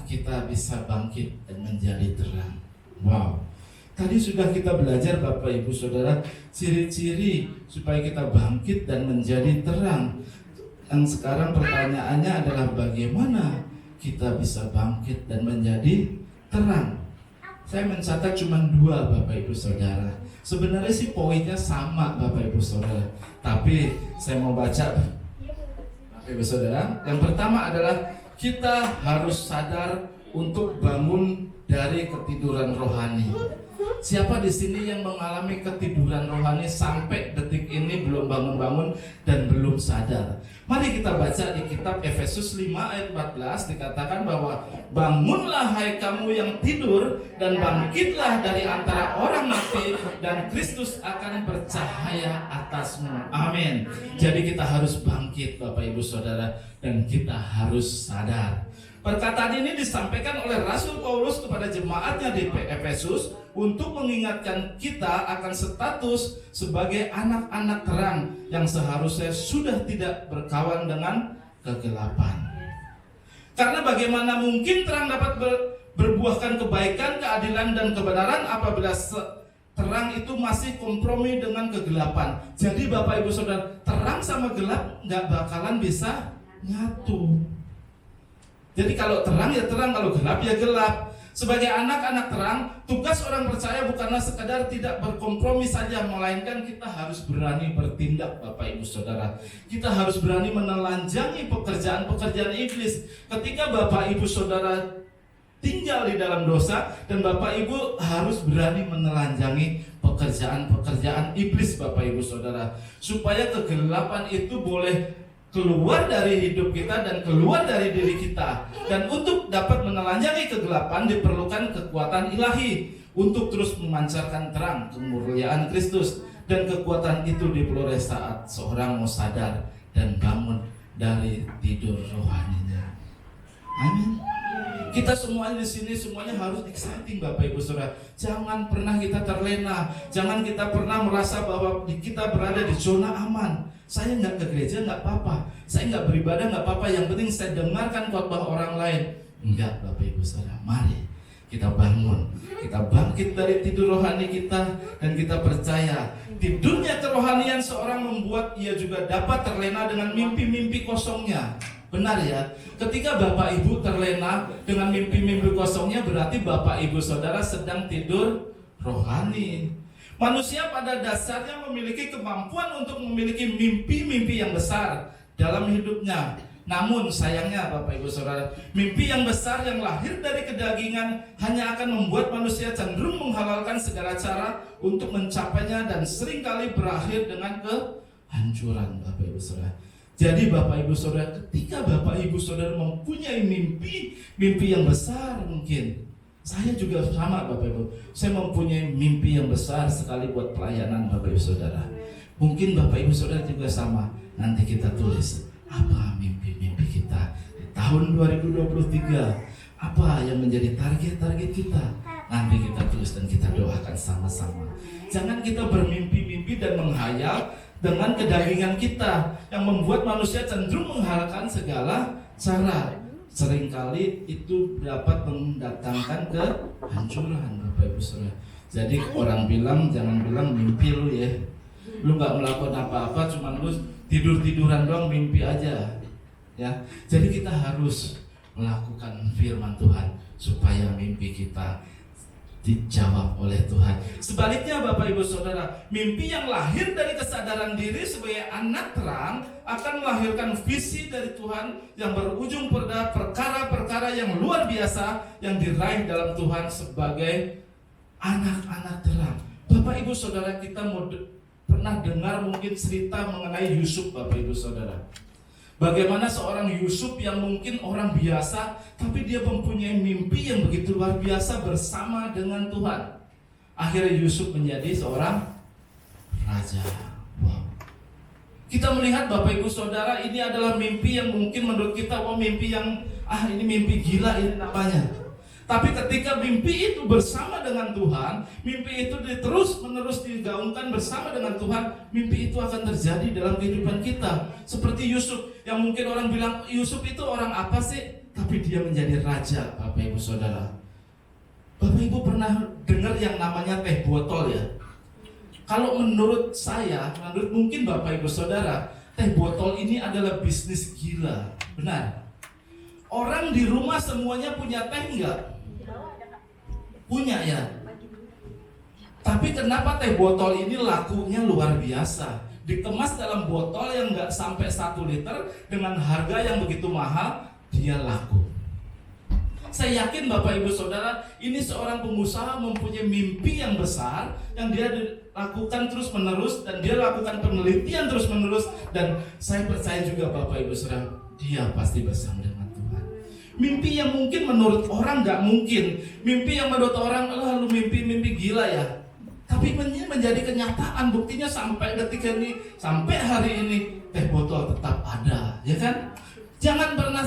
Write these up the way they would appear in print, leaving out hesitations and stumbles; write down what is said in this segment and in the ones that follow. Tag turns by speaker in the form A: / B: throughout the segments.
A: kita bisa bangkit dan menjadi terang? Wow. Tadi sudah kita belajar Bapak Ibu Saudara ciri-ciri supaya kita bangkit dan menjadi terang. Yang sekarang pertanyaannya adalah bagaimana kita bisa bangkit dan menjadi terang? Saya mencatat cuma 2 Bapak Ibu Saudara. Sebenarnya sih poinnya sama Bapak Ibu Saudara, tapi saya mau baca Bapak Ibu Saudara. Yang pertama adalah kita harus sadar untuk bangun dari ketiduran rohani. Siapa di sini yang mengalami ketiduran rohani sampai detik ini belum bangun-bangun dan belum sadar? Mari kita baca di kitab Efesus 5 ayat 14, dikatakan bahwa bangunlah hai kamu yang tidur dan bangkitlah dari antara orang mati dan Kristus akan bercahaya atasmu. Amin. Jadi kita harus bangkit Bapak Ibu Saudara, dan kita harus sadar. Perkataan ini disampaikan oleh Rasul Paulus kepada jemaatnya di Efesus untuk mengingatkan kita akan status sebagai anak-anak terang yang seharusnya sudah tidak berkawan dengan kegelapan. Karena bagaimana mungkin terang dapat berbuahkan kebaikan, keadilan, dan kebenaran apabila terang itu masih kompromi dengan kegelapan. Jadi Bapak Ibu Saudara, terang sama gelap nggak bakalan bisa nyatu. Jadi kalau terang ya terang, kalau gelap ya gelap. Sebagai anak-anak terang, tugas orang percaya bukanlah sekadar tidak berkompromi saja, melainkan kita harus berani bertindak Bapak Ibu Saudara. Kita harus berani menelanjangi pekerjaan-pekerjaan iblis. Ketika Bapak Ibu Saudara tinggal di dalam dosa, dan Bapak Ibu harus berani menelanjangi pekerjaan-pekerjaan iblis Bapak Ibu Saudara, supaya kegelapan itu boleh keluar dari hidup kita dan keluar dari diri kita. Dan untuk dapat menelanjangi kegelapan diperlukan kekuatan ilahi untuk terus memancarkan terang kemuliaan Kristus. Dan kekuatan itu diperoleh saat seorang mau sadar dan bangun dari tidur rohaninya. Amin. Kita semuanya di sini semuanya harus exciting Bapak Ibu Saudara. Jangan pernah kita terlena, jangan kita pernah merasa bahwa kita berada di zona aman. Saya nggak ke gereja nggak apa-apa, saya nggak beribadah nggak apa-apa, yang penting saya dengarkan khotbah orang lain. Enggak Bapak Ibu Saudara, mari kita bangun, kita bangkit dari tidur rohani kita, dan kita percaya tidurnya kerohanian seorang membuat ia juga dapat terlena dengan mimpi-mimpi kosongnya. Benar ya, ketika Bapak Ibu terlena dengan mimpi-mimpi kosongnya, berarti Bapak Ibu Saudara sedang tidur rohani. Manusia pada dasarnya memiliki kemampuan untuk memiliki mimpi-mimpi yang besar dalam hidupnya. Namun sayangnya Bapak Ibu Saudara, mimpi yang besar yang lahir dari kedagingan hanya akan membuat manusia cenderung menghalalkan segala cara untuk mencapainya, dan seringkali berakhir dengan kehancuran Bapak Ibu Saudara. Jadi Bapak Ibu Saudara, ketika Bapak Ibu Saudara mempunyai mimpi yang besar, mungkin saya juga sama Bapak Ibu, saya mempunyai mimpi yang besar sekali buat pelayanan Bapak Ibu Saudara. Mungkin Bapak Ibu Saudara juga sama. Nanti kita tulis apa mimpi-mimpi kita di tahun 2023, apa yang menjadi target-target kita. Nanti kita tulis dan kita doakan sama-sama. Jangan kita bermimpi-mimpi dan menghayal dengan kedagingan kita yang membuat manusia cenderung menghalalkan segala cara. Seringkali itu dapat mendatangkan kehancuran Bapak Ibu Saudara. Jadi orang bilang, jangan bilang mimpi lu ya, lu gak melakukan apa-apa, cuma lu tidur-tiduran doang, mimpi aja ya. Jadi kita harus melakukan firman Tuhan supaya mimpi kita dijawab oleh Tuhan. Sebaliknya Bapak Ibu Saudara, mimpi yang lahir dari kesadaran diri sebagai anak terang akan melahirkan visi dari Tuhan yang berujung pada perkara-perkara yang luar biasa yang diraih dalam Tuhan sebagai anak-anak terang. Bapak Ibu Saudara, kita pernah dengar mungkin cerita mengenai Yusuf Bapak Ibu Saudara. Bagaimana seorang Yusuf yang mungkin orang biasa, tapi dia mempunyai mimpi yang begitu luar biasa bersama dengan Tuhan. Akhirnya Yusuf menjadi seorang raja. Wow. Kita melihat Bapak Ibu Saudara, ini adalah mimpi yang mungkin menurut kita, mimpi yang ini mimpi gila ini namanya. Tapi ketika mimpi itu bersama dengan Tuhan, mimpi itu terus menerus digaungkan bersama dengan Tuhan, mimpi itu akan terjadi dalam kehidupan kita. Seperti Yusuf, yang mungkin orang bilang, Yusuf itu orang apa sih? tapi dia menjadi raja, Bapak Ibu Saudara. Bapak Ibu pernah dengar yang namanya teh botol ya? Kalau menurut saya, menurut mungkin Bapak Ibu Saudara, teh botol ini adalah bisnis gila. Benar? Orang di rumah semuanya punya teh enggak? Punya ya? Tapi kenapa teh botol ini lakunya luar biasa? Dikemas dalam botol yang enggak sampai 1 liter dengan harga yang begitu mahal, dia laku. Saya yakin Bapak Ibu Saudara, ini seorang pengusaha mempunyai mimpi yang besar yang dia lakukan terus menerus, dan dia lakukan penelitian terus menerus, dan saya percaya juga Bapak Ibu Saudara, dia pasti bersama dengan Tuhan. Mimpi yang mungkin menurut orang gak mungkin, mimpi yang menurut orang, lu mimpi gila ya, tapi menjadi kenyataan. Buktinya sampai detik ini, sampai hari ini, teh botol tetap ada, ya kan? Jangan pernah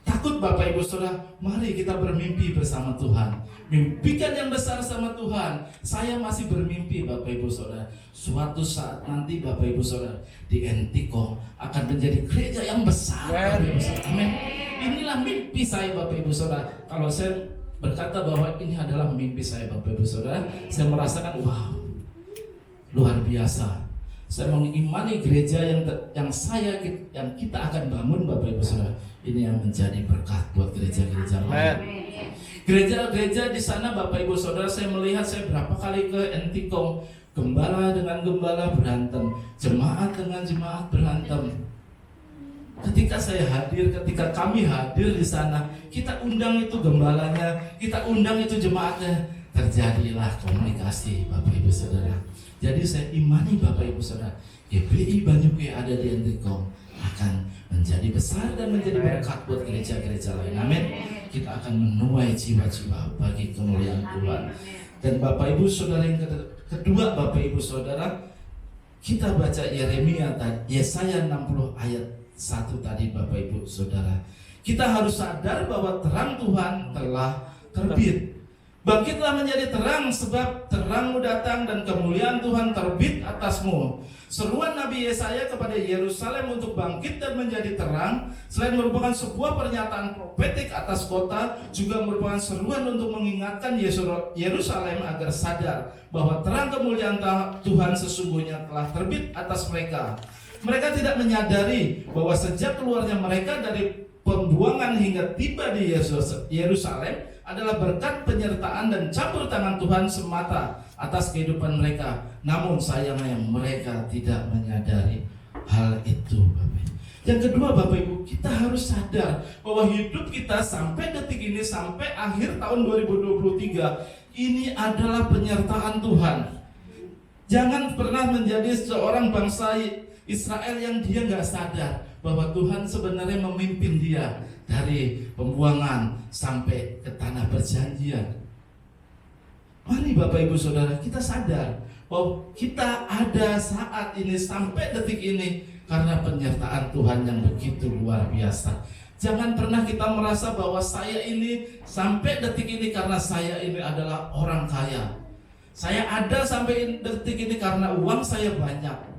A: takut Bapak Ibu Saudara, mari kita bermimpi bersama Tuhan. Mimpikan yang besar sama Tuhan. Saya masih bermimpi Bapak Ibu Saudara, suatu saat nanti Bapak Ibu Saudara di Entikong akan menjadi gereja yang besar, Bapak Ibu Saudara. Amin. Inilah mimpi saya Bapak Ibu Saudara. Kalau saya berkata bahwa ini adalah mimpi saya Bapak Ibu Saudara, saya merasakan wow, luar biasa. Saya mengimani gereja yang kita akan bangun Bapak Ibu Saudara, ini yang menjadi berkat buat gereja-gereja lain. Gereja-gereja di sana Bapak Ibu Saudara, saya melihat, saya berapa kali ke Entikong, gembala dengan gembala berantem, jemaat dengan jemaat berantem. Ketika saya hadir, ketika kami hadir di sana, kita undang itu gembalanya, kita undang itu jemaatnya, terjadilah komunikasi Bapak Ibu Saudara. Jadi saya imani Bapak Ibu Saudara, GBI Banyuke ada di Entikong akan menjadi besar dan menjadi berkat buat gereja-gereja lain. Amin. Kita akan menuai jiwa-jiwa bagi kemuliaan Tuhan. Dan Bapak Ibu Saudara, yang kedua Bapak Ibu Saudara, kita baca Yeremia tadi, Yesaya 60 ayat 1 tadi Bapak Ibu Saudara. Kita harus sadar bahwa terang Tuhan telah terbit. Bangkitlah menjadi terang, sebab terangmu datang dan kemuliaan Tuhan terbit atasmu. Seruan Nabi Yesaya kepada Yerusalem untuk bangkit dan menjadi terang, selain merupakan sebuah pernyataan profetik atas kota, juga merupakan seruan untuk mengingatkan Yerusalem agar sadar bahwa terang kemuliaan Tuhan sesungguhnya telah terbit atas mereka. Mereka tidak menyadari bahwa sejak keluarnya mereka dari pembuangan hingga tiba di Yerusalem adalah berkat penyertaan dan campur tangan Tuhan semata atas kehidupan mereka. Namun sayangnya mereka tidak menyadari hal itu, Bapak. Yang kedua Bapak Ibu, kita harus sadar bahwa hidup kita sampai detik ini, sampai akhir tahun 2023, ini adalah penyertaan Tuhan. Jangan pernah menjadi seorang bangsa Israel yang dia gak sadar bahwa Tuhan sebenarnya memimpin dia dari pembuangan sampai ke tanah perjanjian. Mari Bapak Ibu Saudara, kita sadar bahwa kita ada saat ini sampai detik ini karena penyertaan Tuhan yang begitu luar biasa. Jangan pernah kita merasa bahwa saya ini sampai detik ini karena saya ini adalah orang kaya. Saya ada sampai detik ini karena uang saya banyak.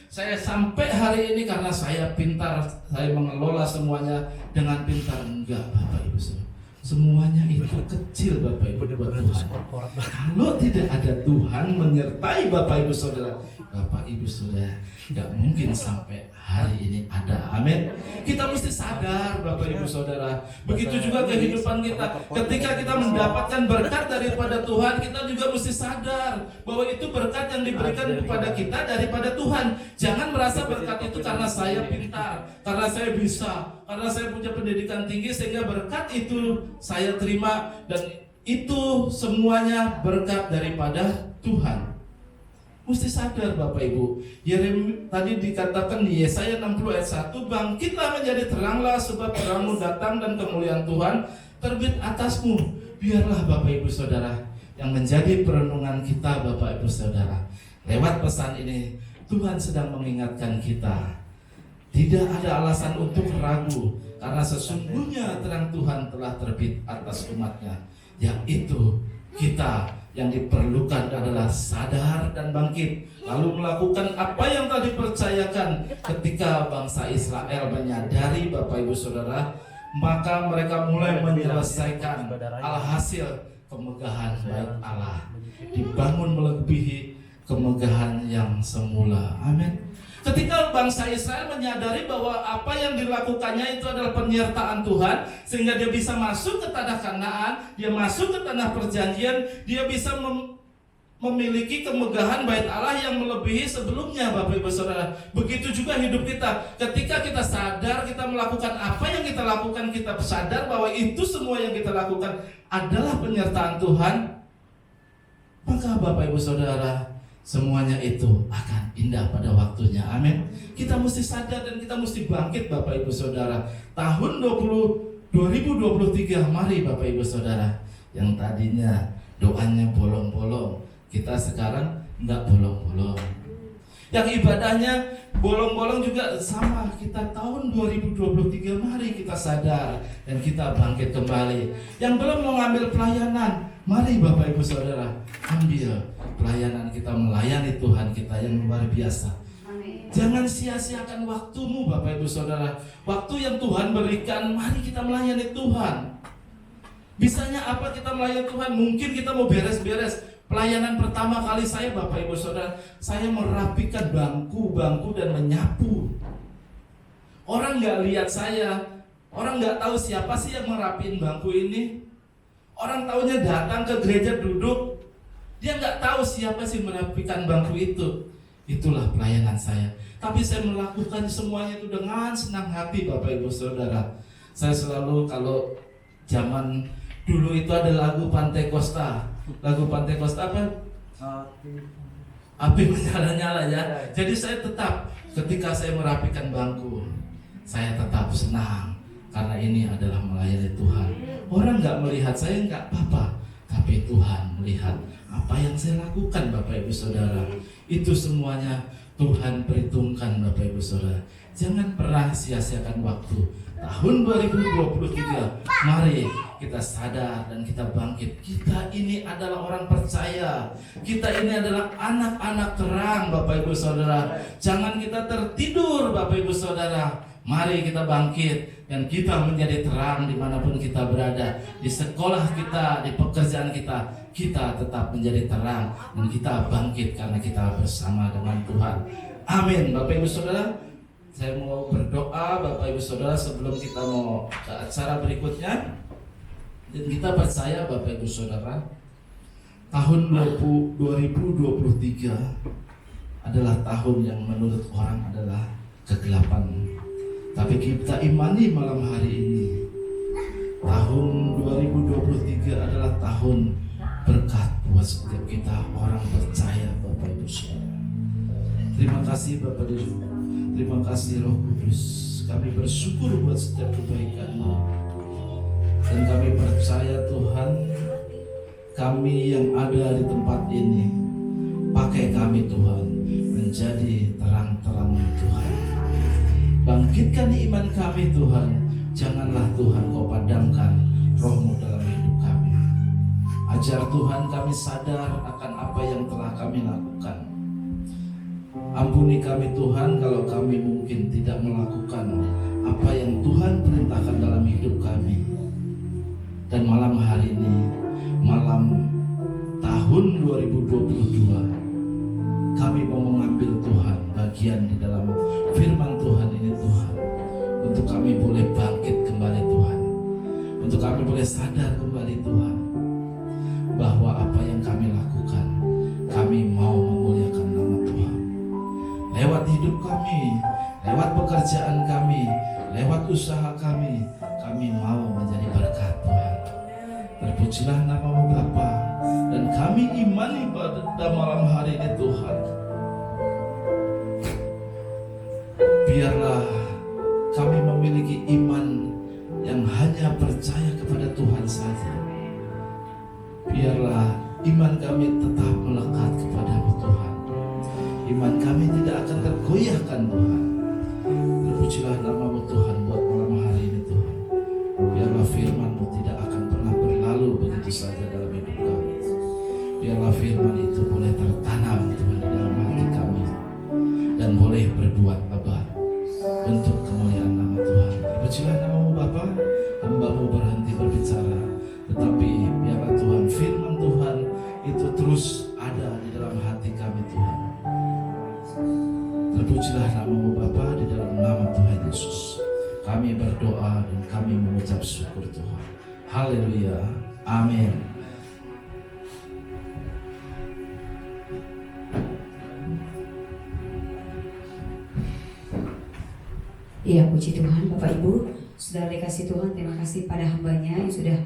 A: Saya sampai hari ini karena saya pintar, saya mengelola semuanya dengan pintar. Enggak Bapak Ibu Saudara, semuanya itu kecil Bapak Ibu buat Tuhan. Kalau tidak ada Tuhan menyertai Bapak Ibu Saudara, Bapak Ibu Saudara enggak mungkin sampai hari ini ada. Amin. Kita mesti sadar Bapak Ibu Saudara. Begitu juga kehidupan kita. Ketika kita mendapatkan berkat daripada Tuhan, kita juga mesti sadar bahwa itu berkat yang diberikan kepada kita daripada Tuhan. Jangan merasa berkat itu karena saya pintar, karena saya bisa, karena saya punya pendidikan tinggi sehingga berkat itu saya terima, dan itu semuanya berkat daripada Tuhan. Mesti sadar Bapak Ibu. Yeremia tadi dikatakan di Yesaya 60 ayat 1, bangkitlah menjadi teranglah, sebab terangmu datang dan kemuliaan Tuhan terbit atasmu. Biarlah Bapak Ibu Saudara yang menjadi perenungan kita Bapak Ibu Saudara. Lewat pesan ini Tuhan sedang mengingatkan kita, tidak ada alasan untuk ragu, karena sesungguhnya terang Tuhan telah terbit atas umatnya, yaitu kita. Yang diperlukan adalah sadar dan bangkit, lalu melakukan apa yang telah dipercayakan. Ketika bangsa Israel menyadari Bapak Ibu Saudara maka mereka mulai menyelesaikan alhasil kemegahan baik Allah, dibangun melebihi kemegahan yang semula. Amin. Ketika bangsa Israel menyadari bahwa apa yang dilakukannya itu adalah penyertaan Tuhan, sehingga dia bisa masuk ke tanah Kanaan, dia masuk ke tanah perjanjian, dia bisa memiliki kemegahan bait Allah yang melebihi sebelumnya, Bapak Ibu Saudara. Begitu juga hidup kita. Ketika kita sadar kita melakukan apa yang kita lakukan, kita sadar bahwa itu semua yang kita lakukan adalah penyertaan Tuhan, maka Bapak Ibu Saudara, semuanya itu akan indah pada waktunya. Amin. Kita mesti sadar dan kita mesti bangkit, Bapak Ibu Saudara. Tahun 2023, mari Bapak Ibu Saudara, yang tadinya doanya bolong-bolong, kita sekarang enggak bolong-bolong. Yang ibadahnya bolong-bolong juga sama. Kita tahun 2023, mari kita sadar dan kita bangkit kembali. Yang belum mau ngambil pelayanan, mari Bapak Ibu Saudara, ambil pelayanan kita, melayani Tuhan kita yang luar biasa. Amin. Jangan sia-siakan waktumu, Bapak Ibu Saudara. Waktu yang Tuhan berikan, mari kita melayani Tuhan. Bisanya apa kita melayani Tuhan? Mungkin kita mau beres-beres. Pelayanan pertama kali saya, Bapak Ibu Saudara, saya merapikan bangku-bangku dan menyapu. Orang nggak lihat saya, orang nggak tahu siapa sih yang merapiin bangku ini. Orang taunya datang ke gereja duduk, dia nggak tahu siapa sih merapikan bangku itu. Itulah pelayanan saya. Tapi saya melakukan semuanya itu dengan senang hati, Bapak Ibu Saudara. Saya selalu, kalau zaman dulu itu ada lagu Pantai Costa. Lagu Pantai Costa apa? Api menyala-nyala ya. Jadi saya tetap, ketika saya merapikan bangku, saya tetap senang, karena ini adalah melayani Tuhan. Orang nggak melihat saya nggak apa-apa, tapi Tuhan melihat apa yang saya lakukan, Bapak Ibu Saudara. Itu semuanya Tuhan perhitungkan, Bapak Ibu Saudara. Jangan pernah sia-siakan waktu. Tahun 2023, mari kita sadar dan kita bangkit. Kita ini adalah orang percaya. Kita ini adalah anak-anak terang, Bapak Ibu Saudara. Jangan kita tertidur, Bapak Ibu Saudara. Mari kita bangkit dan kita menjadi terang dimanapun kita berada. Di sekolah kita, di pekerjaan kita, kita tetap menjadi terang. Dan kita bangkit karena kita bersama dengan Tuhan. Amin, Bapak Ibu Saudara. Saya mau berdoa, Bapak Ibu Saudara, sebelum kita mau ke acara berikutnya. Dan kita percaya, Bapak Ibu Saudara, tahun 2023 adalah tahun yang menurut orang adalah kegelapan. Tapi kita imani malam hari ini, tahun 2023 adalah tahun berkat buat setiap kita orang percaya, Bapak Ibu Saudara. Terima kasih Bapak Ibu. Terima kasih Roh Kudus. Kami bersyukur buat setiap kebaikan-Mu. Dan kami percaya Tuhan, kami yang ada di tempat ini, pakai kami Tuhan, menjadi terang-terang Tuhan. Bangkitkan iman kami Tuhan. Janganlah Tuhan Kau padamkan Roh-Mu dalam hidup kami. Ajar Tuhan kami sadar akan apa yang telah kami lakukan. Ampuni kami Tuhan kalau kami mungkin tidak melakukan apa yang Tuhan perintahkan dalam hidup kami. Dan malam hari ini, malam tahun 2022, kami mau mengambil Tuhan bagian di dalam firman Tuhan ini Tuhan. Untuk kami boleh bangkit kembali Tuhan. Untuk kami boleh sadar kembali Tuhan, bahwa apa yang kami lakukan, kami mau memuliakan nama Tuhan. Lewat hidup kami, lewat pekerjaan kami, lewat usaha kami mau menjadi berkat Tuhan. Terpujilah nama-Mu Bapa, dan kami imani pada malam hari ini Tuhan. Biarlah kami memiliki iman yang hanya percaya kepada Tuhan saja. Biarlah iman kami tetap melekat kepada-Mu Tuhan. Iman kami tidak akan tergoyahkan Tuhan. Terpujilah nama-Mu Tuhan buat malam hari ini Tuhan. Biarlah firman-Mu tidak akan pernah berlalu begitu saja dalam hidup kami. Biarlah firman itu boleh tertanam Tuhan di dalam hati kami, dan boleh berbuat lebat Terpujilah nama Bapa di dalam nama Tuhan Yesus. Kami berdoa dan kami mengucap syukur Tuhan. Haleluya. Amin.
B: Iya, puji Tuhan. Bapak Ibu, saudara dikasih Tuhan, terima kasih pada hambanya yang sudah